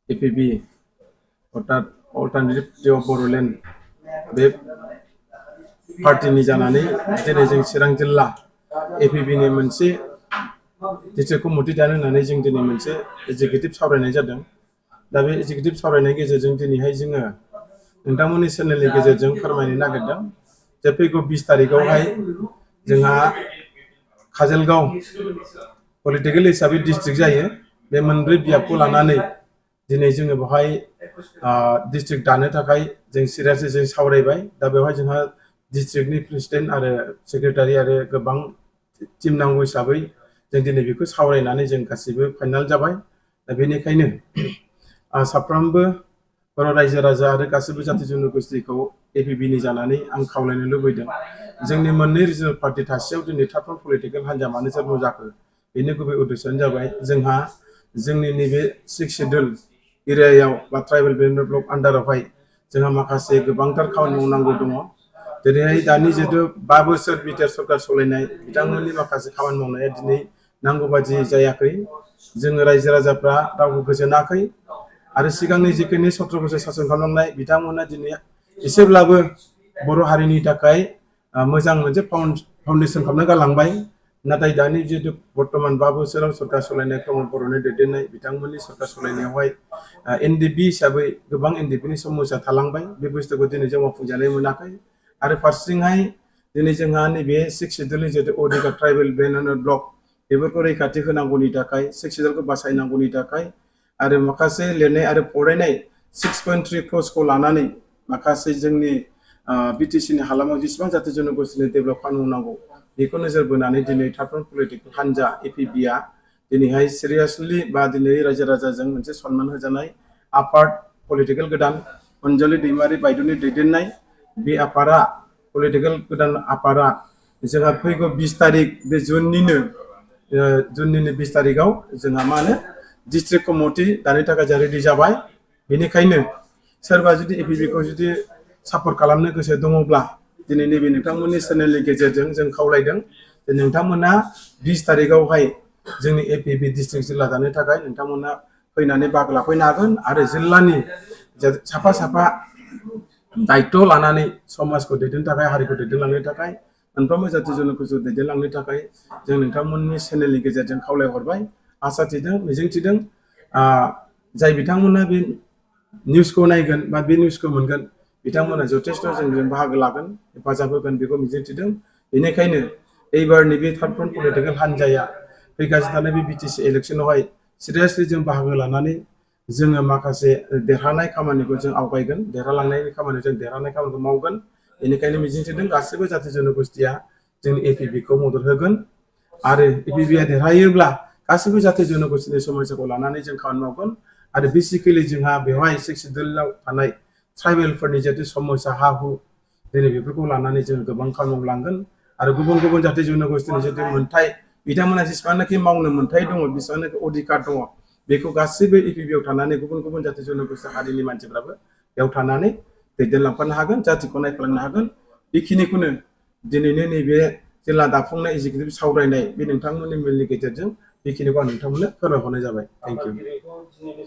APB अर्थात alternative party of Bodoland बे पार्टीनि जानानै दिनै जों चिरां जिल्ला एपीबीनि मोनसे डिस्ट्रिक्ट कमिटि दानो होननानै जों दिनै मोनसे एग्जिकिउटिभ सावरायनाय जादों। दा बे एग्जिकिउटिभ सावरायनायनि गेजेरजों दिनैहाय जोङो नोंथांमोननि चेनेलनि गेजेरजों फोरमायनो नागिरदों जे फैगौ 20 तारिखआवहाय जोंहा काजलगांव पलिटिकल हिसाबै डिस्ट्रिक्ट जायो। बे मोनब्रै बियाबखौ लानानै दिनै जोङो बेवहाय डिस्ट्रिक्ट दानो थाखाय जों सिरियासलि जों सावरायबाय। दा बेवहाय जोंहा डिस्ट्रिक्टनि प्रेसिडेन्ट आरो सेक्रेटारि आरो गोबां टीम नांगौ हिसाबै जों दिनै बेखौ सावरायनानै जों गासिबो फाइनाल जाबाय। दा बेनिखायनो साफ्रोमबो बर' रायजो राजा आरो गासिबो जाथि जन'गोष्ठीखौ एपीबीनि जानानै आं खावलायनो लुबैदों। जोंनि मोननै रिजनेल पार्टी थासेयाव दिनै थार्ड पलिटिकल हान्जा मानो जन्म जाखो बेनि गुबै उद्देश्यआनो जाबाय जोंहा जोंनि नैबे 6 शेड्युल एरियायाव बा ट्राइबेल डेभेलपमेन्ट ब्लक आन्डारावहाय जोंहा माखासे गोबांथार खामानि मावनांगौ दङ। जेरैहाय दानि जिहेतु 5 बोसोर बिटिआर सरकार सालायनाय बिथांमोननि माखासे खामानि मावनाया दिनै नांगौ बादि जायाखै। जोङो रायजो राजाफ्रा रावबो गोजोनाखै आरो सिगांनि जिखिनि 17 बोसोर सासन खालामनाय बिथांमोना दिनै एसेब्लाबो बर' हारिनि थाखाय मोजां मोनसे फाउन्डेसन खालामना गालांबाय। नाथाय दानि जिहेतु बर्तमान 5 बोसोराव सरकार सालायनाय प्रमद बर'नि दैदेननाय बिथांमोननि सरकार सालायनायावहाय एनडिपि हिसाबै गोबां एनडिपिनि समस्या थालांबाय। बे बुस्थुखौ दिनै जों मावफुंजानाय मोनाखै। आरो फारसेथिंहाय दिनै जोंहा नैबे 6 शेड्युलनि जिहेतु अडिगा ट्राइबेल डेभेलपमेन्ट ब्लक बेफोरखौ रैखाथि होनांगौनि थाखाय 6 शेड्युलखौ बासायनांगौनि थाखाय आरो माखासे लिरनाय आरो फरायनाय 6.3 क्लजखौ लानानै माखासे जोंनि बिटिसिनि हालामाव जेसेबां जाथि जन'गोष्ठीनि डेभेलप खालामनांगौ बेखौ नोजोर बोनानै दिनै थार्ड पलिटिकल हान्जा एपीबीआ दिनैहाय सिरियासलि बा दिनै रायजो राजाजों मोनसे सनमान होजानाय आफाद पलिटिकल गोदान अनजलि दैमारि बायद'नि दैदेननाय बे आफादा पलिटिकल गोदान आफादा जोंहा फैगौ 20 तारिख बे जुननिनो 20 तारिखआव जोंहा मा होनो डिस्ट्रिक्ट कमिटि दानो थाखाय जों रेडि जाबाय। बेनिखायनो सोरबा जुदि एपीबीखौ जुदि सापर्ट खालामनो गोसो दङब्ला दिनै नैबे नोंथांमोननि चेनेलनि गेजेरजों जों खावलायदों जे नोंथांमोना 20 तारिखआवहाय जोंनि एपीबी डिस्ट्रिक्ट जिल्ला दानो थाखाय नोंथांमोना फैनानै बाहागो लाफैनो हागोन आरो जिल्लानि साफा साफा दायित्व लानानै समाजखौ दैदेननो थाखाय हारिखौ दैदेनलांनो थाखाय मोनफ्रोमबो जाथि जन'गोष्ठीखौ दैदेनलांनो थाखाय जों नोंथांमोननि चेनेलनि गेजेरजों खावलायहरबाय। आसा थिदों मिजिंथिदों जाय बिथांमोना बे निउसखौ नायगोन बा बे निउसखौ मोनगोन बिथांमोना जथेस्थ' जोंजों बाहागो लागोन हेफाजाब होगोन बेखौ मिजिंथिदों। बेनिखायनो एबारनि बे थार्ड पलिटिकल हान्जाया फैगासिनो थानाय बे बिटिसि इलेक्सनावहाय सिरियासलि जों बाहागो लानानै जोङो माखासे देरहानाय खामानिखौ जों आवगायगोन। देरहालांनायनि खामानियाव जों देरहानाय खामानिखौ मावगोन। बेनिखायनो मिजिंथिदों गासैबो जाथि जन'गोष्ठीया जोंनि एपीबीखौ मदद होगोन आरो एपीबीआ देरहायोब्ला गासैबो जाथि जन'गोष्ठीनि समस्याखौ लानानै जों खामानि मावगोन आरो बेसिकेलि जोंहा बेवहाय 6 शेड्युलाव थानाय ट्राइबेलफोरनि जिहेतु समस्या हा हु दिनै बेफोरखौ लानानै जोङो गोबां खामानि मावलांगोन आरो गुबुन गुबुन जाथि जन'गोष्ठीनि जिहेतु मोन्थाय बिथांमोना जेसेबांनाखि मावनो मोन्थाय दङ बेसेबांनाखि अधिकार दङ बेखौ गासैबो एपीबीआव थानानै गुबुन गुबुन जाथि जन'गोष्ठी हारिनि मानसिफ्राबो बेयाव थानानै दैदेनलांफानो हागोन जातिखौ नायफ्लांनो हागोन। बेखिनिखौनो दिनैनो नैबे जिल्ला दाफुंनाय एग्जिकिउटिभ सावरायनाय बे नोंथांमोननि मेलनि गेजेरजों बेखिनिखौ आं नोंथांमोननो फोरमायहरनाय जाबाय। Thank you.